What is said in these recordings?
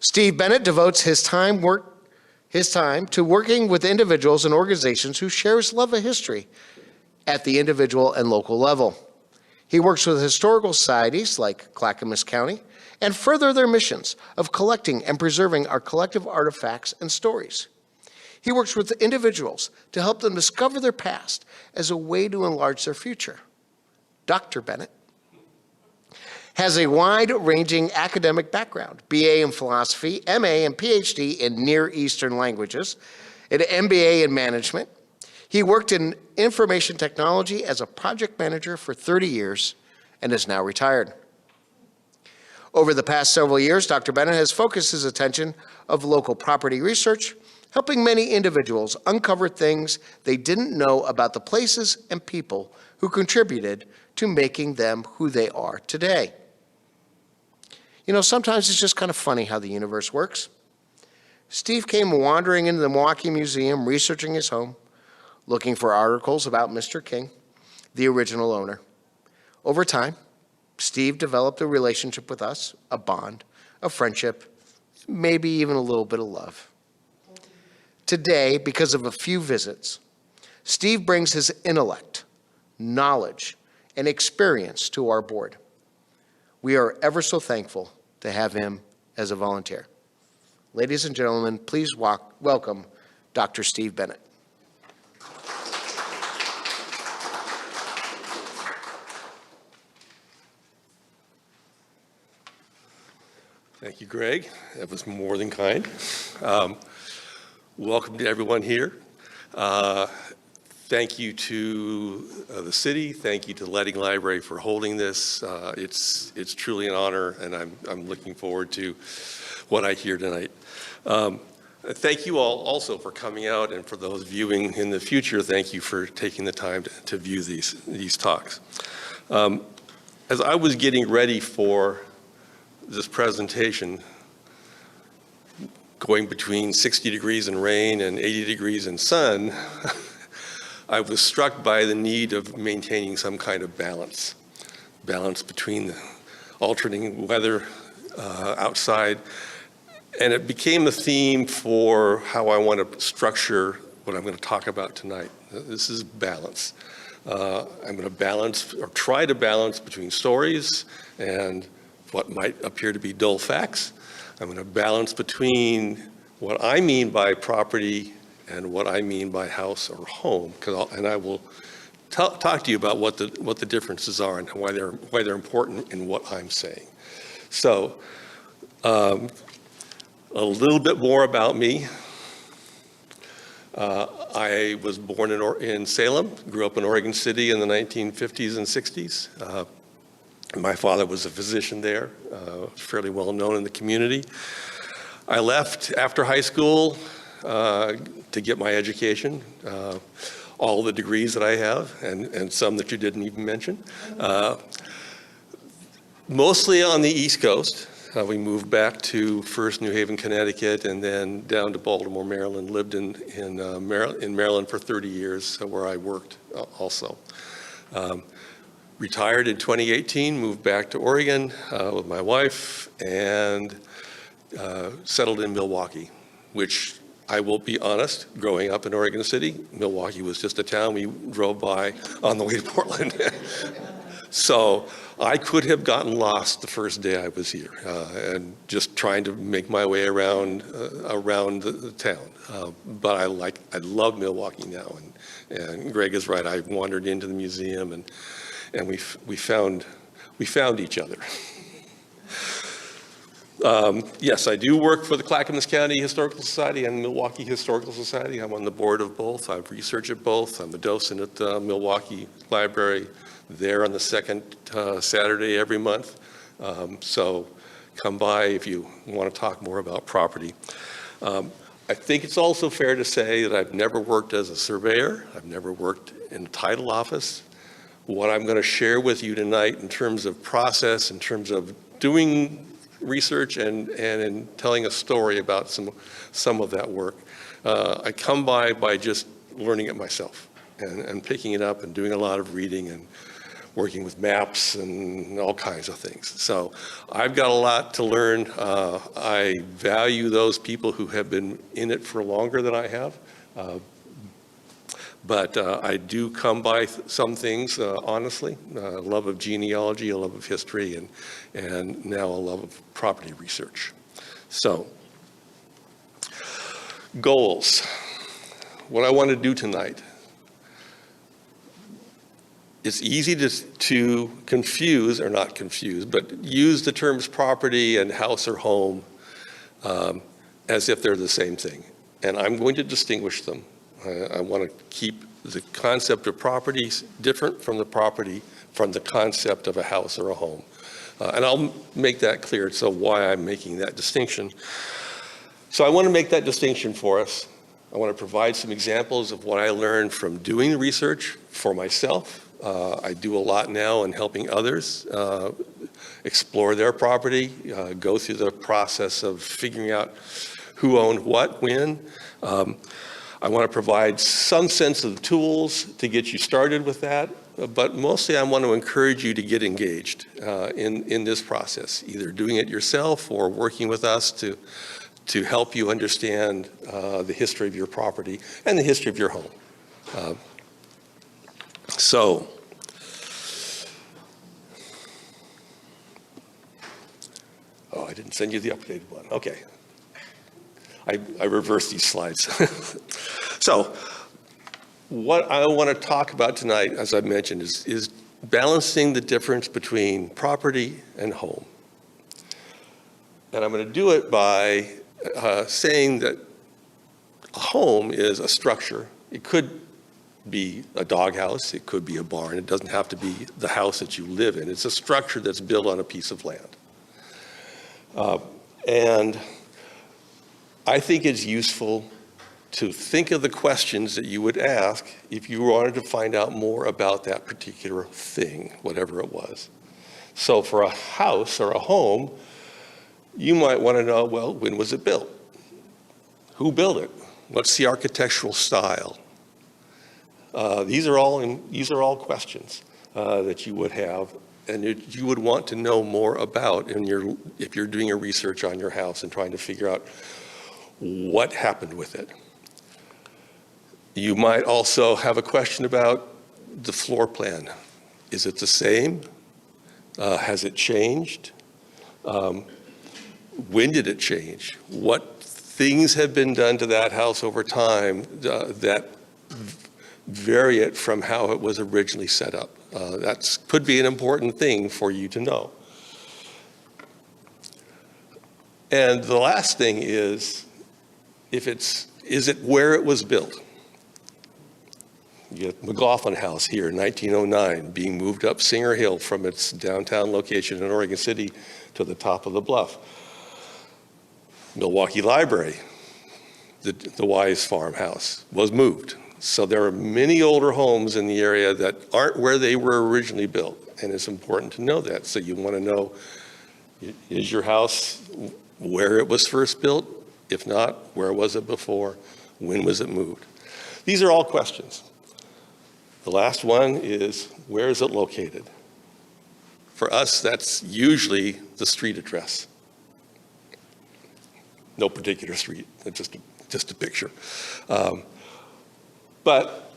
Steve Bennett devotes his time to working with individuals and organizations who share his love of history at the individual and local level. He works with historical societies like Clackamas County and further their missions of collecting and preserving our collective artifacts and stories. He works with individuals to help them discover their past as a way to enlarge their future. Dr. Bennett has a wide-ranging academic background, BA in philosophy, MA and PhD in Near Eastern languages, an MBA in management. He worked in information technology as a project manager for 30 years and is now retired. Over the past several years, Dr. Bennett has focused his attention of local property research, helping many individuals uncover things they didn't know about the places and people who contributed to making them who they are today. You know, sometimes it's just kind of funny how the universe works. Steve came wandering into the Milwaukee Museum, researching his home, looking for articles about Mr. King, the original owner. Over time, Steve developed a relationship with us, a bond, a friendship, maybe even a little bit of love. Today, because of a few visits, Steve brings his intellect, knowledge, and experience to our board. We are ever so thankful to have him as a volunteer. Ladies and gentlemen, please welcome Dr. Steve Bennett. Thank you, Greg. That was more than kind. Welcome to everyone here. Thank you to the city. Thank you to the Leading Library for holding this. It's truly an honor, and I'm looking forward to what I hear tonight. Thank you all also for coming out, and for those viewing in the future, thank you for taking the time to view these talks. As I was getting ready for this presentation, going between 60 degrees in rain and 80 degrees in sun, I was struck by the need of maintaining some kind of balance between the alternating weather outside. And it became a theme for how I want to structure what I'm going to talk about tonight. This is balance. I'm going to balance, or try to balance, between stories and what might appear to be dull facts. I'm going to balance between what I mean by property and what I mean by house or home, and I will talk to you about what the differences are and why they're important in what I'm saying. So, a little bit more about me. I was born in Salem, grew up in Oregon City in the 1950s and 60s. My father was a physician there, fairly well known in the community. I left after high school to get my education, all the degrees that I have, and some that you didn't even mention. Mostly on the East Coast. We moved back to first New Haven, Connecticut, and then down to Baltimore, Maryland. Lived in Maryland for 30 years, where I worked also. Retired in 2018, moved back to Oregon with my wife, and settled in Milwaukee, which, I will be honest, growing up in Oregon City, Milwaukee was just a town we drove by on the way to Portland. So I could have gotten lost the first day I was here, and just trying to make my way around the town. But I love Milwaukee now, and Greg is right. I wandered into the museum, and we found each other. Yes, I do work for the Clackamas County Historical Society and Milwaukee Historical Society. I'm on the board of both. I've researched at both. I'm a docent at the Milwaukee Library, there on the second Saturday every month. So come by if you want to talk more about property. I think it's also fair to say that I've never worked as a surveyor. I've never worked in a title office. What I'm going to share with you tonight in terms of process, in terms of doing research and in telling a story about some of that work, I come by just learning it myself and picking it up and doing a lot of reading and working with maps and all kinds of things. So I've got a lot to learn. I value those people who have been in it for longer than I have. But I do come by some things, honestly, a love of genealogy, a love of history, and now a love of property research. So, goals. What I want to do tonight. It's easy to confuse, or not confuse, but use the terms property and house or home as if they're the same thing. And I'm going to distinguish them. I want to keep the concept of property different from the concept of a house or a home. And I'll make that clear, so why I'm making that distinction. So I want to make that distinction for us. I want to provide some examples of what I learned from doing the research for myself. I do a lot now in helping others explore their property, go through the process of figuring out who owned what, when. I want to provide some sense of the tools to get you started with that, but mostly I want to encourage you to get engaged in this process, either doing it yourself or working with us to help you understand the history of your property and the history of your home. So, I didn't send you the updated one. Okay. I reversed these slides. So, what I want to talk about tonight, as I mentioned, is balancing the difference between property and home. And I'm going to do it by saying that a home is a structure. It could be a doghouse, it could be a barn. It doesn't have to be the house that you live in. It's a structure that's built on a piece of land. And I think it's useful to think of the questions that you would ask if you wanted to find out more about that particular thing, whatever it was. So for a house or a home, you might want to know, well, when was it built? Who built it? What's the architectural style? These are all questions that you would have and you would want to know more about if you're doing a research on your house and trying to figure out what happened with it. You might also have a question about the floor plan. Is it the same? Has it changed? When did it change? What things have been done to that house over time that vary it from how it was originally set up? That could be an important thing for you to know. And the last thing is, is it where it was built? You get McLaughlin House here in 1909 being moved up Singer Hill from its downtown location in Oregon City to the top of the bluff. Milwaukee Library, the Wise Farmhouse, was moved. So there are many older homes in the area that aren't where they were originally built, and it's important to know that. So you want to know, is your house where it was first built? If not, where was it before? When was it moved? These are all questions. The last one is, where is it located? For us, that's usually the street address. No particular street, it's just a picture. But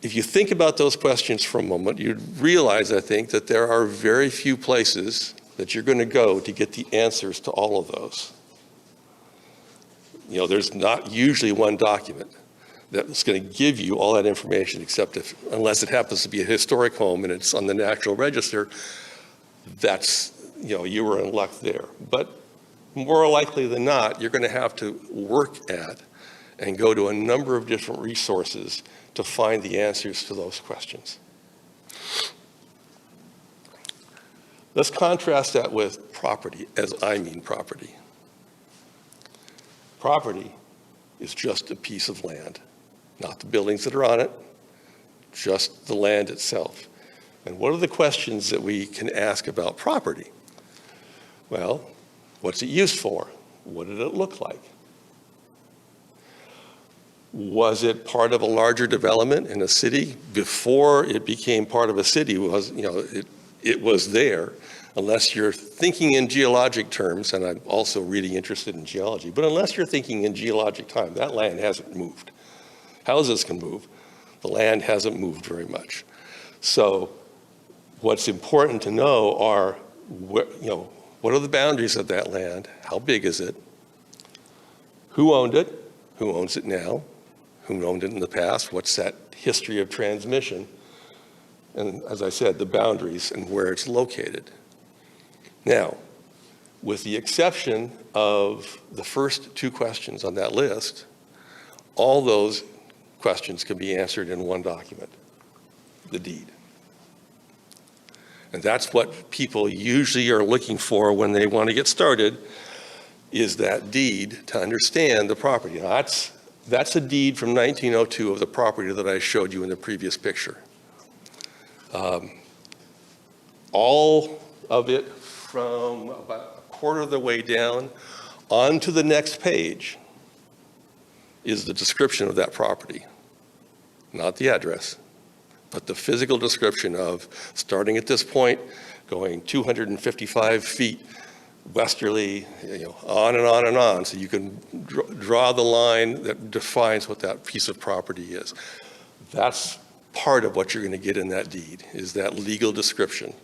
if you think about those questions for a moment, you'd realize, I think, that there are very few places that you're going to go to get the answers to all of those. You know, there's not usually one document that's going to give you all that information, unless it happens to be a historic home and it's on the National Register. That's, you were in luck there. But more likely than not, you're going to have to work at and go to a number of different resources to find the answers to those questions. Let's contrast that with property, as I mean property. Property is just a piece of land, not the buildings that are on it, just the land itself. And what are the questions that we can ask about property? Well, what's it used for? What did it look like? Was it part of a larger development in a city? Before it became part of a city, it was there. Unless you're thinking in geologic terms, and I'm also really interested in geology, but unless you're thinking in geologic time, that land hasn't moved. Houses can move. The land hasn't moved very much. So what's important to know are, what are the boundaries of that land? How big is it? Who owned it? Who owns it now? Who owned it in the past? What's that history of transmission? And as I said, the boundaries and where it's located. Now, with the exception of the first two questions on that list, all those questions can be answered in one document, the deed. And that's what people usually are looking for when they want to get started, is that deed to understand the property. Now, that's a deed from 1902 of the property that I showed you in the previous picture. All of it from about a quarter of the way down onto the next page is the description of that property. Not the address, but the physical description of starting at this point, going 255 feet westerly, on and on and on. So you can draw the line that defines what that piece of property is. That's part of what you're going to get in that deed, is that legal description.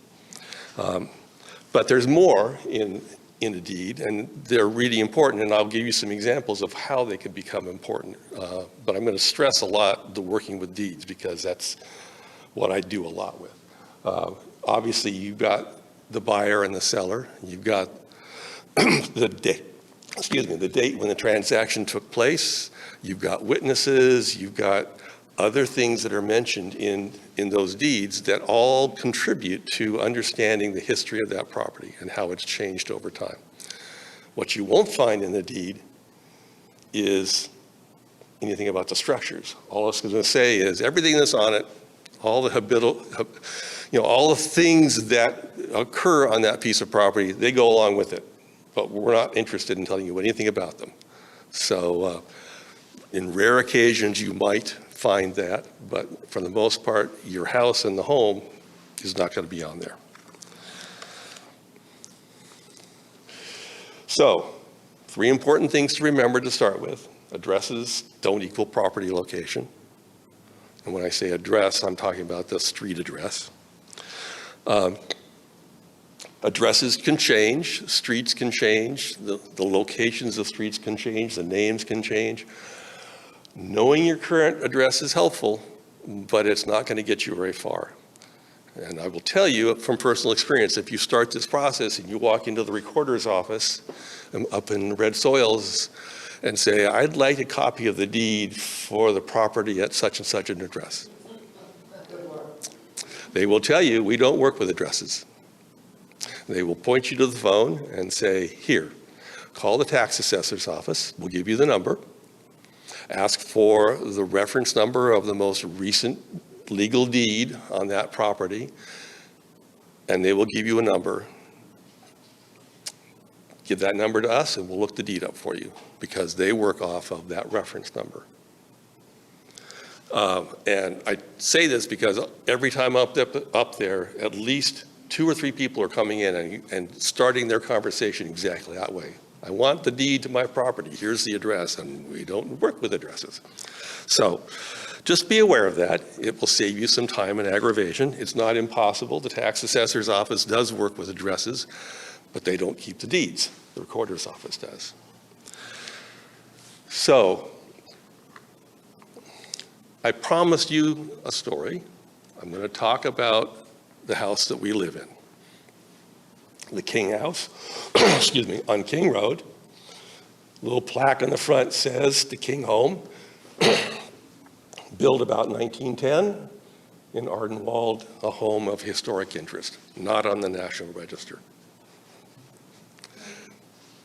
But there's more in the deed, and they're really important, and I'll give you some examples of how they can become important. But I'm going to stress a lot the working with deeds, because that's what I do a lot with. Obviously, you've got the buyer and the seller. You've got the date when the transaction took place. You've got witnesses. You've got other things that are mentioned in those deeds that all contribute to understanding the history of that property and how it's changed over time. What you won't find in the deed is anything about the structures. All it's going to say is everything that's on it, all the all the things that occur on that piece of property, they go along with it. But we're not interested in telling you anything about them. So in rare occasions, you might find that, but for the most part, your house and the home is not going to be on there. So, 3 important things to remember to start with. Addresses don't equal property location. And when I say address, I'm talking about the street address. Addresses can change, streets can change, the locations of streets can change, the names can change. Knowing your current address is helpful, but it's not going to get you very far. And I will tell you from personal experience, if you start this process and you walk into the recorder's office up in Red Soils and say, I'd like a copy of the deed for the property at such and such an address. They will tell you, we don't work with addresses. They will point you to the phone and say, here, call the tax assessor's office. We'll give you the number. Ask for the reference number of the most recent legal deed on that property, and they will give you a number. Give that number to us, and we'll look the deed up for you, because they work off of that reference number. And I say this because every time up there, at least 2 or 3 people are coming in and starting their conversation exactly that way. I want the deed to my property. Here's the address, and we don't work with addresses. So just be aware of that. It will save you some time and aggravation. It's not impossible. The tax assessor's office does work with addresses, but they don't keep the deeds. The recorder's office does. So I promised you a story. I'm going to talk about the house that we live in. The King House, excuse me, on King Road. A little plaque on the front says the King Home, built about 1910 in Ardenwald, a home of historic interest, not on the National Register,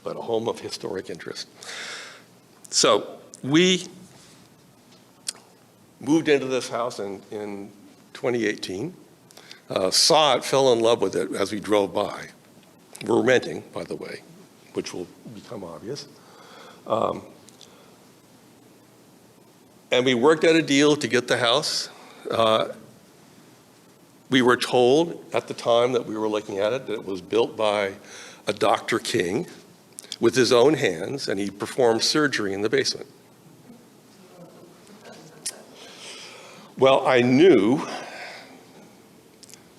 but a home of historic interest. So we moved into this house in 2018, saw it, fell in love with it as we drove by. We're renting, by the way, which will become obvious. And we worked out a deal to get the house. We were told at the time that we were looking at it that it was built by a Dr. King with his own hands, and he performed surgery in the basement. Well, I knew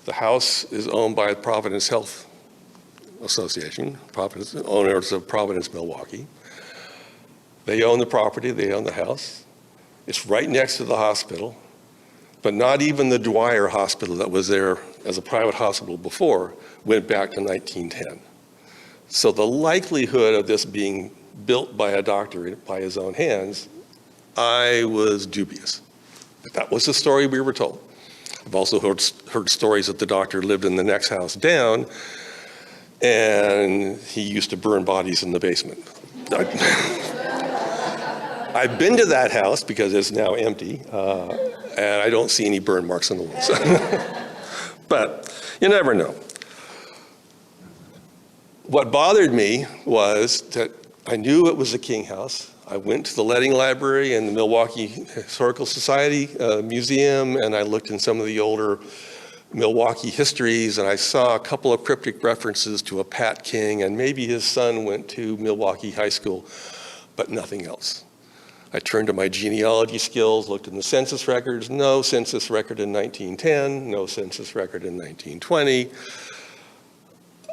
the house is owned by Providence Health Association, owners of Providence, Milwaukee. They own the property, they own the house. It's right next to the hospital, but not even the Dwyer Hospital that was there as a private hospital before went back to 1910. So the likelihood of this being built by a doctor by his own hands, I was dubious. But that was the story we were told. I've also heard stories that the doctor lived in the next house down, and he used to burn bodies in the basement. I've been to that house because it's now empty, and I don't see any burn marks on the walls. But you never know. What bothered me was that I knew it was a King house. I went to the Letting Library and the Milwaukee Historical Society Museum, and I looked in some of the older Milwaukee histories, and I saw a couple of cryptic references to a Pat King, and maybe his son went to Milwaukee High School, but nothing else. I turned to my genealogy skills, looked in the census records, no census record in 1910, no census record in 1920.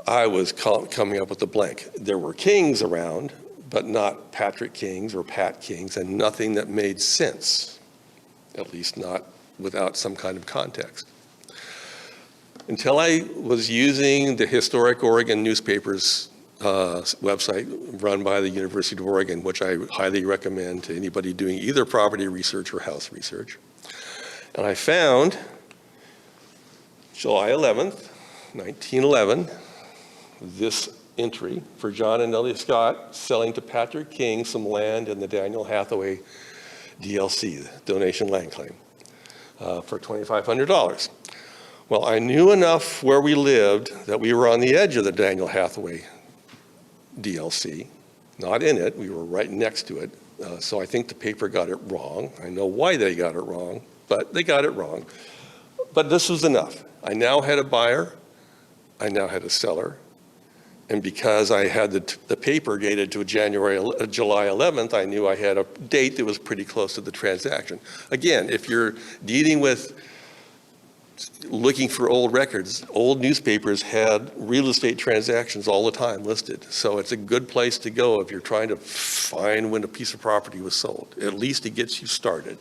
I was coming up with a blank. There were Kings around, but not Patrick Kings or Pat Kings, and nothing that made sense, at least not without some kind of context. Until I was using the Historic Oregon newspapers website run by the University of Oregon, which I highly recommend to anybody doing either property research or house research. And I found July 11th, 1911, this entry for John and Nellie Scott selling to Patrick King some land in the Daniel Hathaway DLC, donation land claim, for $2,500. Well, I knew enough where we lived that we were on the edge of the Daniel Hathaway DLC, not in it, we were right next to it. So I think the paper got it wrong. I know why they got it wrong, but they got it wrong. But this was enough. I now had a buyer, I now had a seller, and because I had the paper dated to July 11th, I knew I had a date that was pretty close to the transaction. Again, if you're dealing with looking for old records, old newspapers had real estate transactions all the time listed. So it's a good place to go if you're trying to find when a piece of property was sold. At least it gets you started.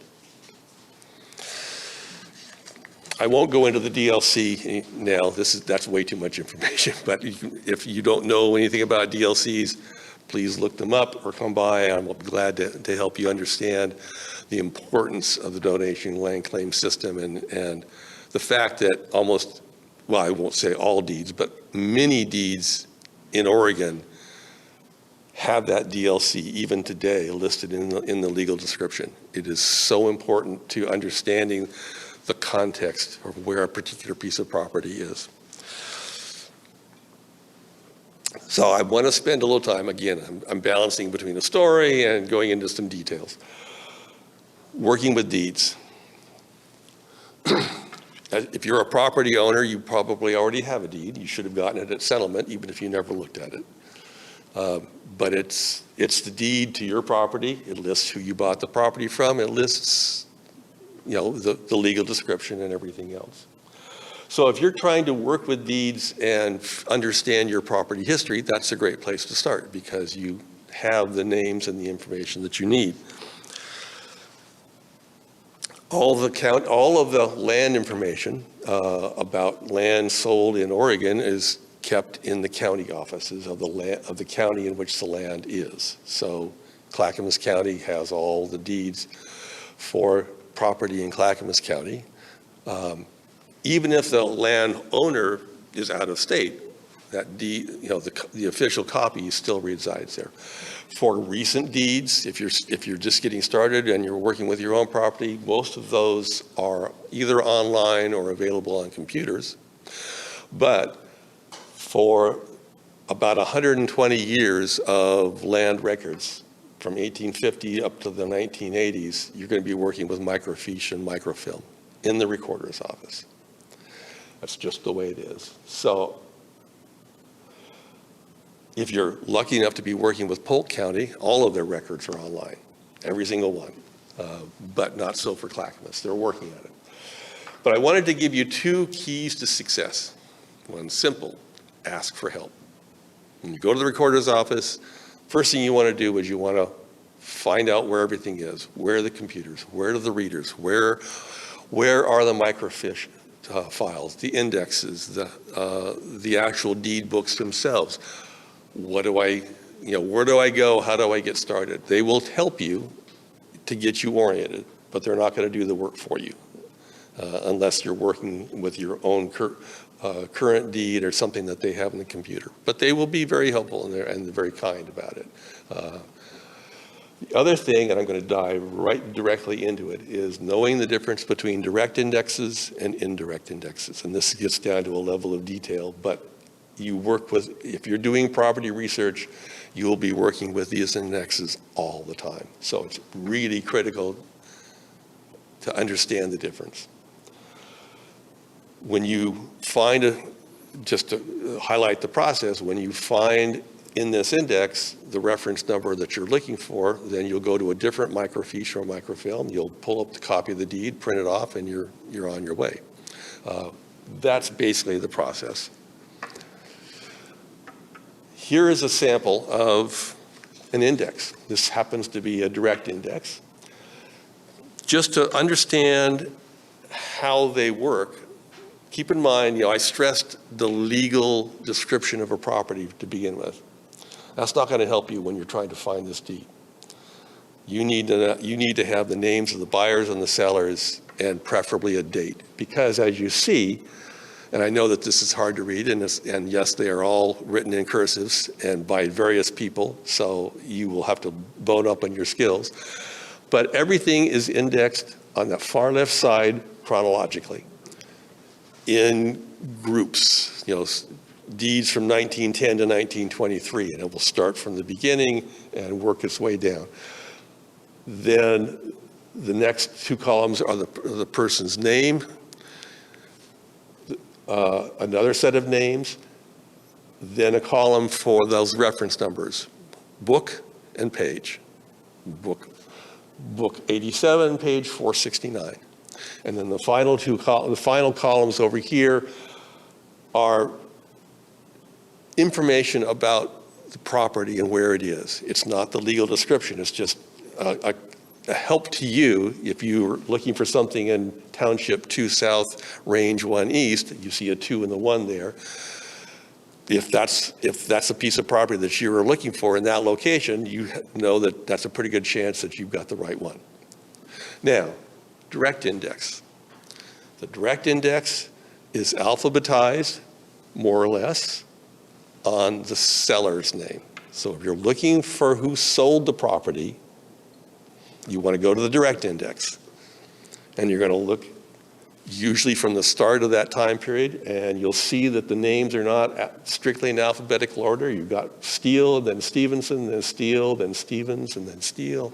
I won't go into the DLC now. That's way too much information. But if you don't know anything about DLCs, please look them up or come by. I'm glad to help you understand the importance of the donation land claim system and the fact that almost, well, I won't say all deeds, but many deeds in Oregon have that DLC even today listed in the legal description. It is so important to understanding the context of where a particular piece of property is. So I want to spend a little time, again, I'm balancing between a story and going into some details. Working with deeds. If you're a property owner, you probably already have a deed. You should have gotten it at settlement, even if you never looked at it. But it's the deed to your property. It lists who you bought the property from. It lists, the legal description and everything else. So if you're trying to work with deeds and understand your property history, that's a great place to start because you have the names and the information that you need. All of the land information about land sold in Oregon is kept in the county offices of the county in which the land is. So Clackamas County has all the deeds for property in Clackamas County. Even if the landowner is out of state, that deed, the official copy still resides there. For recent deeds, if you're just getting started and you're working with your own property, most of those are either online or available on computers. But for about 120 years of land records, from 1850 up to the 1980s, you're going to be working with microfiche and microfilm in the recorder's office. That's just the way it is. So if you're lucky enough to be working with Polk County, all of their records are online, every single one, but not so for Clackamas. They're working at it. But I wanted to give you 2 keys to success. One, simple, ask for help. When you go to the recorder's office, first thing you want to do is you want to find out where everything is. Where are the computers? Where are the readers? Where are the microfiche files, the indexes, the actual deed books themselves? Where do I go? How do I get started? They will help you to get you oriented, but they're not going to do the work for you unless you're working with your own current deed or something that they have in the computer. But they will be very helpful and they're very kind about it. The other thing, and I'm going to dive right directly into it, is knowing the difference between direct indexes and indirect indexes. And this gets down to a level of detail, but if you're doing property research, you will be working with these indexes all the time. So it's really critical to understand the difference. When you find just to highlight the process, when you find in this index the reference number that you're looking for, then you'll go to a different microfiche or microfilm. You'll pull up the copy of the deed, print it off, and you're on your way. That's basically the process. Here is a sample of an index. This happens to be a direct index. Just to understand how they work, keep in mind, I stressed the legal description of a property to begin with. That's not going to help you when you're trying to find this deed. You need to have the names of the buyers and the sellers and preferably a date. Because as you see, and I know that this is hard to read, and yes, they are all written in cursives and by various people, so you will have to bone up on your skills. But everything is indexed on the far left side chronologically in groups, deeds from 1910 to 1923, and it will start from the beginning and work its way down. Then the next 2 columns are the person's name, another set of names, then a column for those reference numbers, book and page. Book 87, page 469. And then the final columns over here are information about the property and where it is. It's not the legal description. It's just a help to you if you're looking for something in Township 2 South, Range 1 East. You see a 2 and the 1 there. If that's a piece of property that you were looking for in that location, you know that that's a pretty good chance that you've got the right one. Now, direct index. The direct index is alphabetized, more or less, on the seller's name. So if you're looking for who sold the property, you want to go to the direct index. And you're going to look usually from the start of that time period, and you'll see that the names are not strictly in alphabetical order. You've got Steele, then Stevenson, then Steele, then Stevens, and then Steele.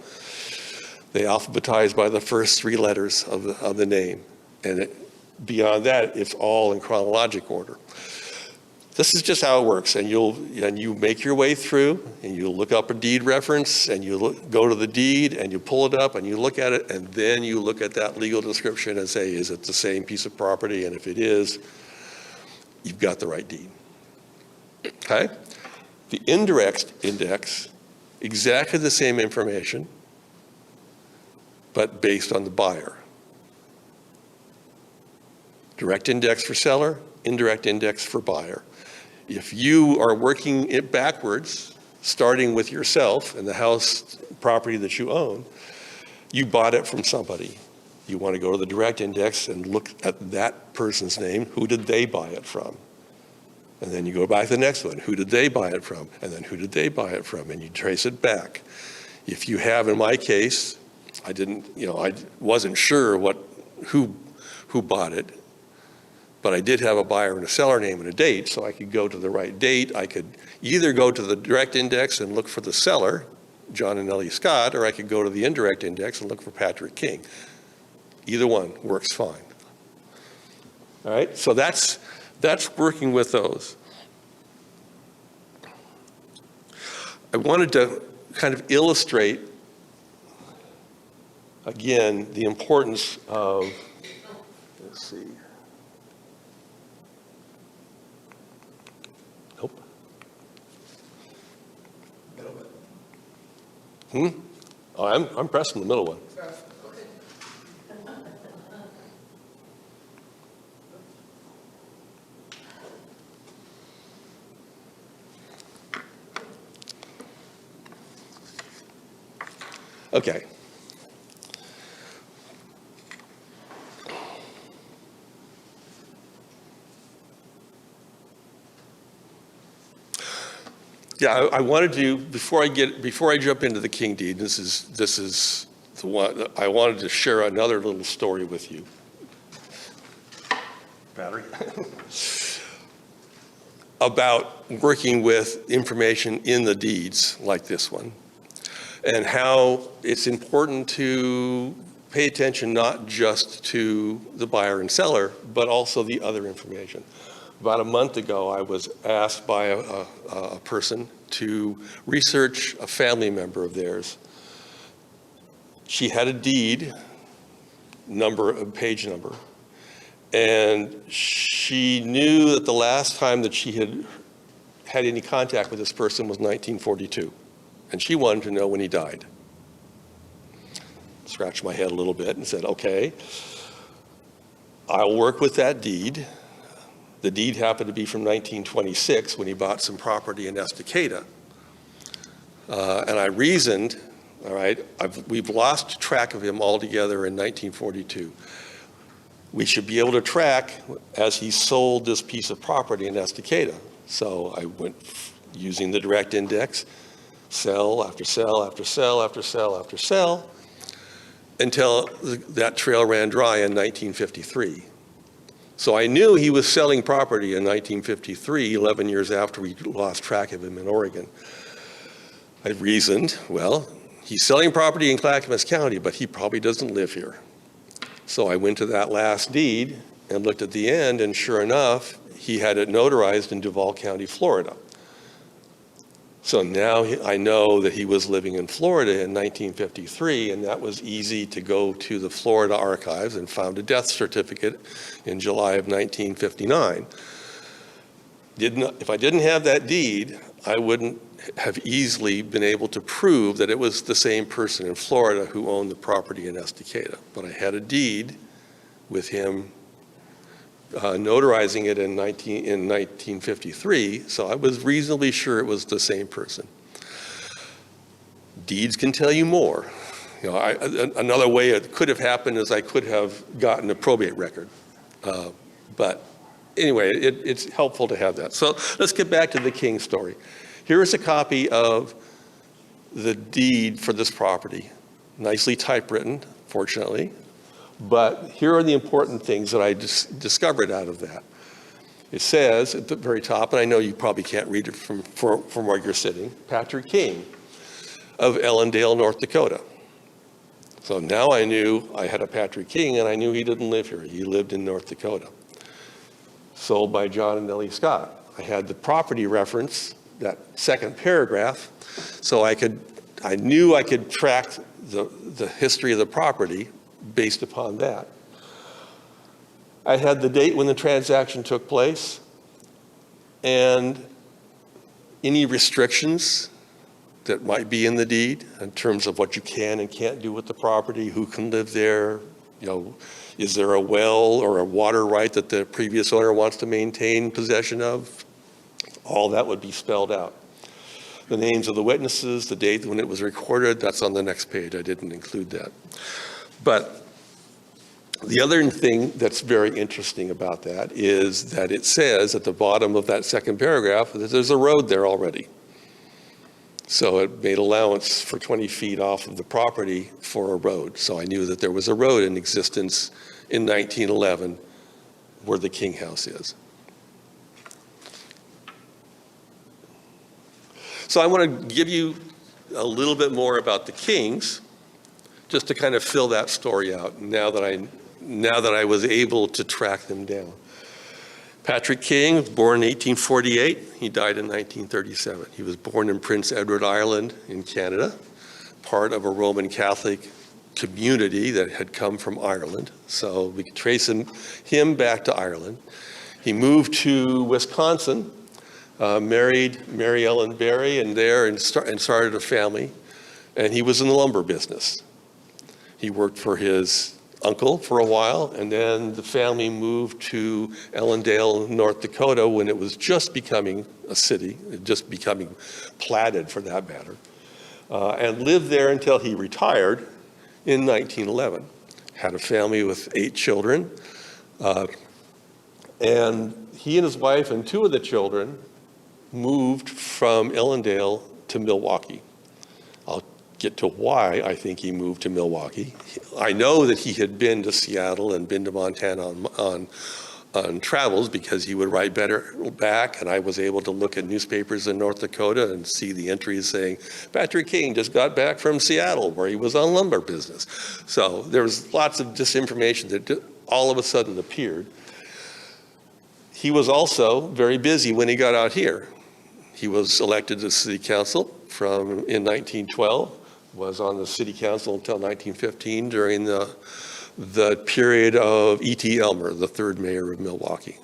They alphabetize by the first 3 letters of the name. And beyond that, it's all in chronologic order. This is just how it works, and you make your way through, and you look up a deed reference, and you go to the deed, and you pull it up, and you look at it, and then you look at that legal description and say, is it the same piece of property? And if it is, you've got the right deed. Okay? The indirect index, exactly the same information, but based on the buyer. Direct index for seller, indirect index for buyer. If you are working it backwards, starting with yourself and the house property that you own, you bought it from somebody. You want to go to the direct index and look at that person's name. Who did they buy it from? And then you go back to the next one. Who did they buy it from? And then who did they buy it from? And you trace it back. If you have, in my case, I wasn't sure who bought it. But I did have a buyer and a seller name and a date, so I could go to the right date. I could either go to the direct index and look for the seller John and Ellie Scott, or I could go to the indirect index and look for Patrick King. Either one works fine. All right, so that's working with those. I wanted to kind of illustrate, again, the importance of, let's see. Nope. Oh, I'm pressing the middle one. Okay. Yeah, I wanted to, before I jump into the King deed, this is the one, I wanted to share another little story with you. Battery. About working with information in the deeds like this one, and how it's important to pay attention not just to the buyer and seller, but also the other information. About a month ago, I was asked by a person to research a family member of theirs. She had a deed, page number, and she knew that the last time that she had any contact with this person was 1942, and she wanted to know when he died. Scratched my head a little bit and said, okay, I'll work with that deed. The deed happened to be from 1926 when he bought some property in Estacada. And I reasoned, all right, we've lost track of him altogether in 1942. We should be able to track as he sold this piece of property in Estacada. So I went using the direct index, sell after sell after sell after sell after sell, until that trail ran dry in 1953. So I knew he was selling property in 1953, 11 years after we lost track of him in Oregon. I reasoned, well, he's selling property in Clackamas County, but he probably doesn't live here. So I went to that last deed and looked at the end, and sure enough, he had it notarized in Duval County, Florida. So now I know that he was living in Florida in 1953, and that was easy to go to the Florida archives and found a death certificate in July of 1959. If I didn't have that deed, I wouldn't have easily been able to prove that it was the same person in Florida who owned the property in Estacada. But I had a deed with him notarizing it in 1953, so I was reasonably sure it was the same person. Deeds can tell you more. You know, another way it could have happened is I could have gotten a probate record. But anyway, it's helpful to have that. So let's get back to the King story. Here is a copy of the deed for this property, nicely typewritten, fortunately. But here are the important things that I discovered out of that. It says at the very top, and I know you probably can't read it from where you're sitting, Patrick King of Ellendale, North Dakota. So now I knew I had a Patrick King, and I knew he didn't live here. He lived in North Dakota. Sold by John and Ellie Scott. I had the property reference, that second paragraph, so I knew I could track the history of the property based upon that. I had the date when the transaction took place and any restrictions that might be in the deed in terms of what you can and can't do with the property, who can live there, you know, is there a well or a water right that the previous owner wants to maintain possession of? All that would be spelled out. The names of the witnesses, the date when it was recorded, that's on the next page. I didn't include that. But the other thing that's very interesting about that is that it says at the bottom of that second paragraph that there's a road there already. So it made allowance for 20 feet off of the property for a road. So I knew that there was a road in existence in 1911 where the King House is. So I want to give you a little bit more about the Kings, just to kind of fill that story out now that I was able to track them down. Patrick King was born in 1848. He died in 1937. He was born in Prince Edward Island in Canada, part of a Roman Catholic community that had come from Ireland. So we can trace him back to Ireland. He moved to Wisconsin, married Mary Ellen Berry, and started a family. And he was in the lumber business. He worked for his uncle for a while, and then the family moved to Ellendale, North Dakota, when it was just becoming a city, just becoming platted for that matter, and lived there until he retired in 1911. Had a family with 8 children, and he and his wife and 2 of the children moved from Ellendale to Milwaukee. I'll get to why I think he moved to Milwaukee. I know that he had been to Seattle and been to Montana on travels, because he would write back, and I was able to look at newspapers in North Dakota and see the entries saying, Patrick King just got back from Seattle where he was on lumber business. So there was lots of disinformation that all of a sudden appeared. He was also very busy when he got out here. He was elected to city council in 1912, was on the city council until 1915 during the period of E.T. Elmer, the 3rd mayor of Milwaukee.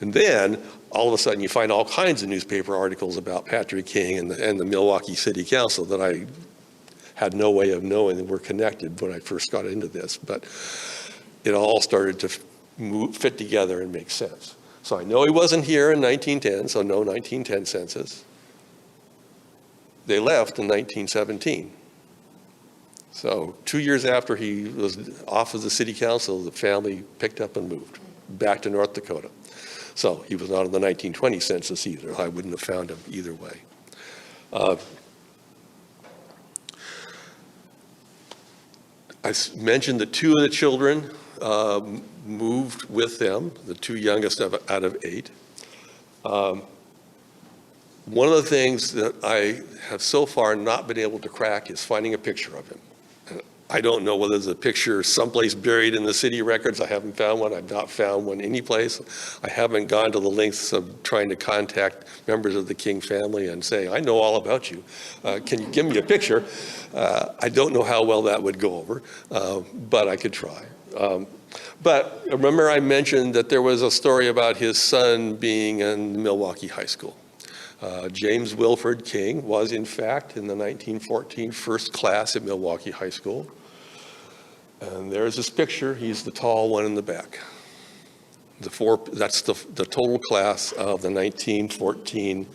And then all of a sudden you find all kinds of newspaper articles about Patrick King and the Milwaukee City Council that I had no way of knowing that were connected when I first got into this. But it all started to fit together and make sense. So I know he wasn't here in 1910, so no 1910 census. They left in 1917. So 2 years after he was off of the city council, the family picked up and moved back to North Dakota. So he was not in the 1920 census either. I wouldn't have found him either way. I mentioned that 2 of the children moved with them, the 2 youngest out of 8. One of the things that I have so far not been able to crack is finding a picture of him. I don't know whether there's a picture someplace buried in the city records. I haven't found one. I've not found one anyplace. I haven't gone to the lengths of trying to contact members of the King family and say, I know all about you. Can you give me a picture? I don't know how well that would go over, but I could try. But remember I mentioned that there was a story about his son being in Milwaukee High School. James Wilford King was, in fact, in the 1914 first class at Milwaukee High School. And there's this picture. He's the tall one in the back. That's the total class of the 1914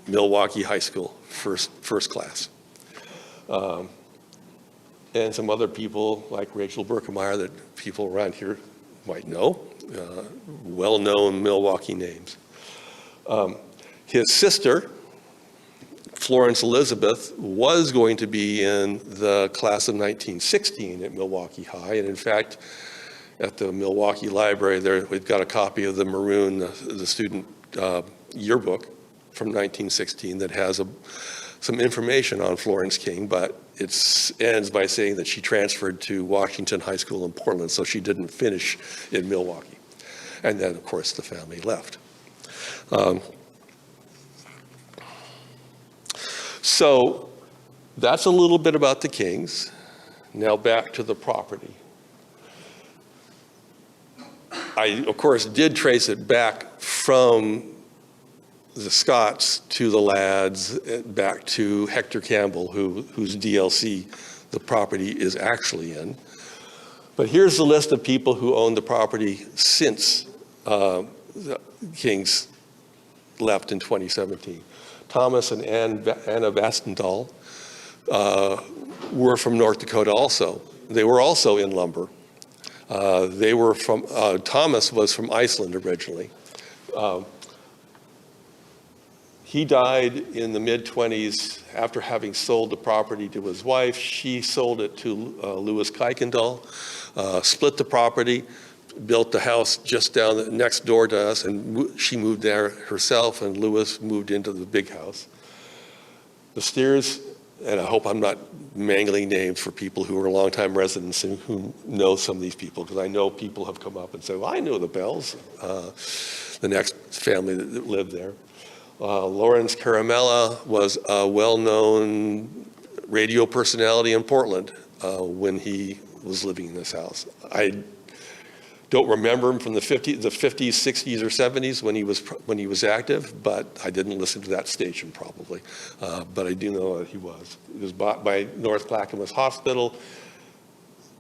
Milwaukee High School, first class. And some other people like Rachel Berkemeyer that people around here might know, well-known Milwaukee names. His sister, Florence Elizabeth, was going to be in the class of 1916 at Milwaukee High. And in fact, at the Milwaukee Library there, we've got a copy of the maroon, the student yearbook from 1916 that has some information on Florence King, but it ends by saying that she transferred to Washington High School in Portland, so she didn't finish in Milwaukee. And then, of course, the family left. So that's a little bit about the Kings. Now back to the property. I, of course, did trace it back from the Scotts to the Ladds, back to Hector Campbell, whose DLC the property is actually in. But here's the list of people who owned the property since the Kings left in 2017. Thomas and Anna Vastendahl were from North Dakota also. They were also in lumber. They were from, Thomas was from Iceland originally. He died in the mid-20s after having sold the property to his wife. She sold it to Louis Kuykendall, split the property, built the house just next door to us, and she moved there herself, and Louis moved into the big house. The stairs, and I hope I'm not mangling names for people who are longtime residents and who know some of these people, because I know people have come up and said, well, I know the Bells, the next family that lived there. Lawrence Caramella was a well-known radio personality in Portland when he was living in this house. I don't remember him from the 50s, 60s, or 70s when he was active, but I didn't listen to that station probably. But I do know that he was. It was bought by North Clackamas Hospital,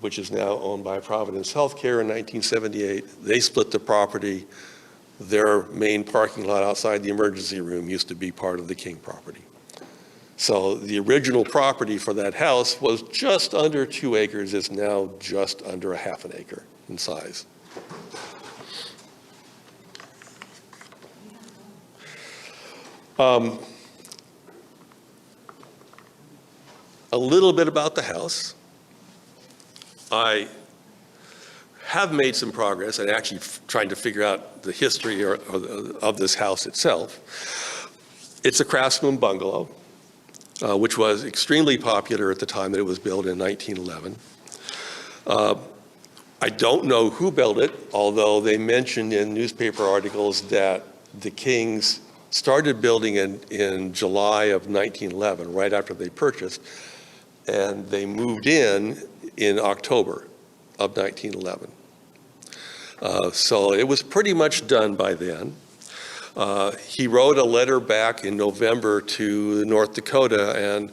which is now owned by Providence Healthcare in 1978. They split the property. Their main parking lot outside the emergency room used to be part of the King property. So the original property for that house was just under 2 acres. It's now just under a half an acre in size. A little bit about the house. I have made some progress and actually trying to figure out the history of this house itself. It's a craftsman bungalow, which was extremely popular at the time that it was built in 1911. I don't know who built it, although they mentioned in newspaper articles that the Kings started building in July of 1911, right after they purchased, and they moved in October of 1911. So it was pretty much done by then. He wrote a letter back in November to North Dakota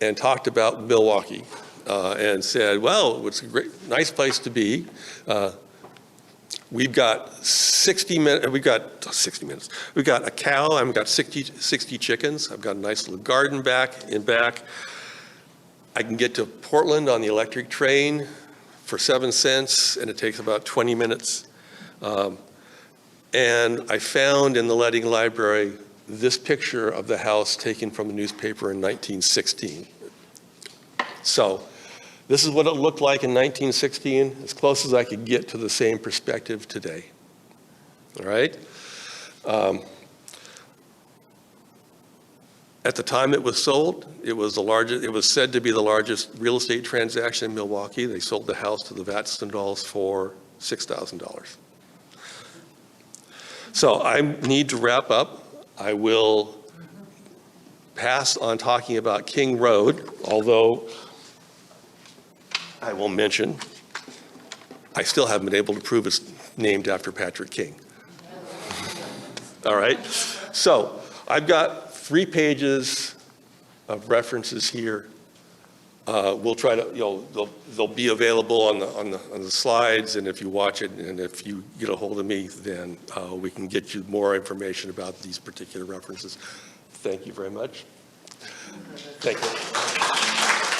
and talked about Milwaukee and said, well, it's a nice place to be. We've got 60 minutes, we've got a cow, I've got 60 chickens, I've got a nice little garden in back. I can get to Portland on the electric train for 7 cents, and it takes about 20 minutes. And I found in the Letting Library this picture of the house taken from the newspaper in 1916. So this is what it looked like in 1916, as close as I could get to the same perspective today. All right? At the time it was sold, it was said to be the largest real estate transaction in Milwaukee. They sold the house to the Vatsendals for $6,000. So I need to wrap up. I will pass on talking about King Road, although I will mention I still haven't been able to prove it's named after Patrick King. All right, so I've got 3 pages of references here. We'll try to, they'll be available on the slides, and if you watch it, and if you get a hold of me, then we can get you more information about these particular references. Thank you very much. Thank you.